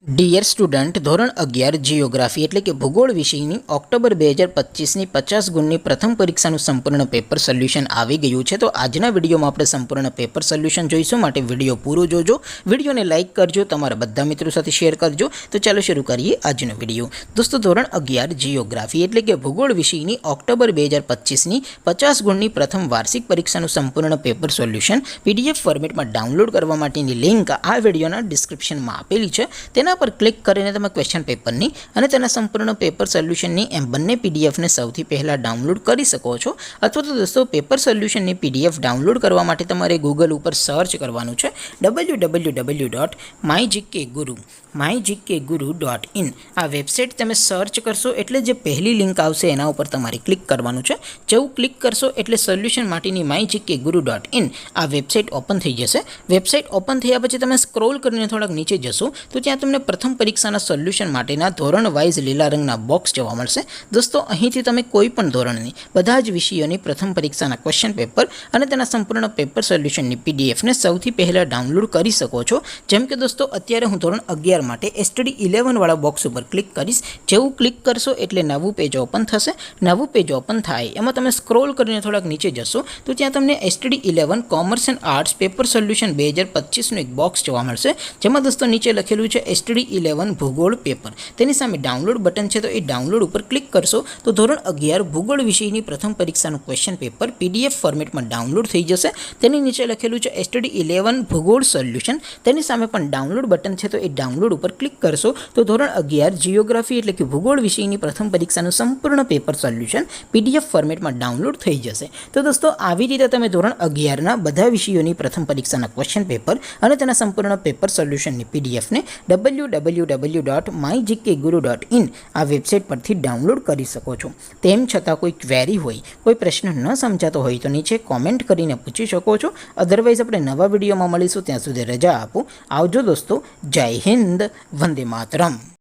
Dear student, ધોરણ 11 geography એટલે કે ભૂગોળ વિષયની ઓક્ટોબર 2025ની 50 ગુણની પ્રથમ પરીક્ષાનું સંપૂર્ણ પેપર સોલ્યુશન આવી ગયું છે. તો આજના વિડીયોમાં આપણે સંપૂર્ણ પેપર સોલ્યુશન જોઈશું, માટે વિડીયો પૂરો જોજો. વિડીયોને લાઇક કરજો, તમારા બધા મિત્રો સાથે શેર કરજો. તો ચાલો શરૂ કરીએ આજનો વિડીયો. દોસ્તો, ધોરણ 11 જિયોગ્રાફી એટલે કે ભૂગોળ વિષયની ઓક્ટોબર 2025ની 50 ગુણની પ્રથમ વાર્ષિક પરીક્ષાનું સંપૂર્ણ પેપર સોલ્યુશન પીડીએફ ફોર્મેટમાં ડાઉનલોડ કરવા માટેની લિંક આ વિડીયોના ડિસ્ક્રિપ્શનમાં આપેલી છે. તેના પર ક્લિક કરીને તમે ક્વેશ્ચન પેપરની અને તેના સંપૂર્ણ પેપર સોલ્યુશનની એમ બંને પીડીએફને સૌથી પહેલાં ડાઉનલોડ કરી શકો છો. અથવા તો દોસ્તો, પેપર સોલ્યુશનની પીડીએફ ડાઉનલોડ કરવા માટે તમારે ગૂગલ ઉપર સર્ચ કરવાનું છે www.mygkguru.in. આ વેબસાઇટ તમે સર્ચ કરશો એટલે જે પહેલી લિંક આવશે એના ઉપર તમારે ક્લિક કરવાનું છે. જેવું ક્લિક કરશો એટલે સોલ્યુશન માટેની mygkguru.in આ વેબસાઇટ ઓપન થઈ જશે. વેબસાઇટ ઓપન થયા પછી તમે સ્ક્રોલ કરીને થોડાક નીચે જશો તો ત્યાં તમને પ્રથમ પરીક્ષાના સોલ્યુશન માટેના ધોરણ વાઇઝ લીલા રંગના બોક્સ જોવા મળશે. દોસ્તો, અહીંથી તમે કોઈ પણ ધોરણની બધા જ વિષયોની પ્રથમ પરીક્ષાના ક્વેશ્ચન પેપર અને તેના સંપૂર્ણ પેપર સોલ્યુશનની પીડીએફને સૌથી પહેલાં ડાઉનલોડ કરી શકો છો. જેમ કે દોસ્તો, અત્યારે હું ધોરણ 11 માટે STD 11 વાળા બોક્સ ઉપર ક્લિક કરીશ. જેવું ક્લિક કરશો એટલે નવું પેજ ઓપન થશે. નવું પેજ ઓપન થાય એમાં તમે સ્ક્રોલ કરીને થોડાક નીચે જશો તો ત્યાં તમને STD 11 commerce and arts paper solution 2025નું એક બોક્સ જોવા મળશે. જેમાં દોસ્તો નીચે લખેલું છે STD 11 ભૂગોળ પેપર. તેની સામે ડાઉનલોડ બટન છે, તો એ ડાઉનલોડ ઉપર ક્લિક કરશો તો ધોરણ 11 ભૂગોળ વિષયની પ્રથમ પરીક્ષાનું ક્વેશ્ચન પેપર પીડીએફ ફોર્મેટમાં ડાઉનલોડ થઈ જશે. તેની નીચે લખેલું છે STD 11 ભૂગોળ સોલ્યુશન. તેની સામે પણ ડાઉનલોડ બટન છે, તો એ ડાઉનલોડ ઉપર ક્લિક કરશો તો ધોરણ 11 જિયોગ્રાફી એટલે કે ભૂગોળ વિષયની પ્રથમ પરીક્ષાનું સંપૂર્ણ પેપર સોલ્યુશન પીડીએફ ફોર્મેટમાં ડાઉનલોડ થઈ જશે. તો દોસ્તો, આવી રીતે તમે ધોરણ 11ના બધા વિષયોની પ્રથમ પરીક્ષાના ક્વેશ્ચન પેપર અને તેના સંપૂર્ણ પેપર સોલ્યુશનની પીડીએફને www.mygkguru.in આ વેબસાઇટ પરથી ડાઉનલોડ કરી શકો છો. તેમ છતાં કોઈ ક્વેરી હોય, કોઈ પ્રશ્ન ન સમજાતો હોય તો નીચે કોમેન્ટ કરીને પૂછી શકો છો. અધરવાઇઝ આપણે નવા વિડીયોમાં મળીશું. ત્યાં સુધી રજા આપો. આવજો દોસ્તો. જય હિન્દ. વંદે માતરમ.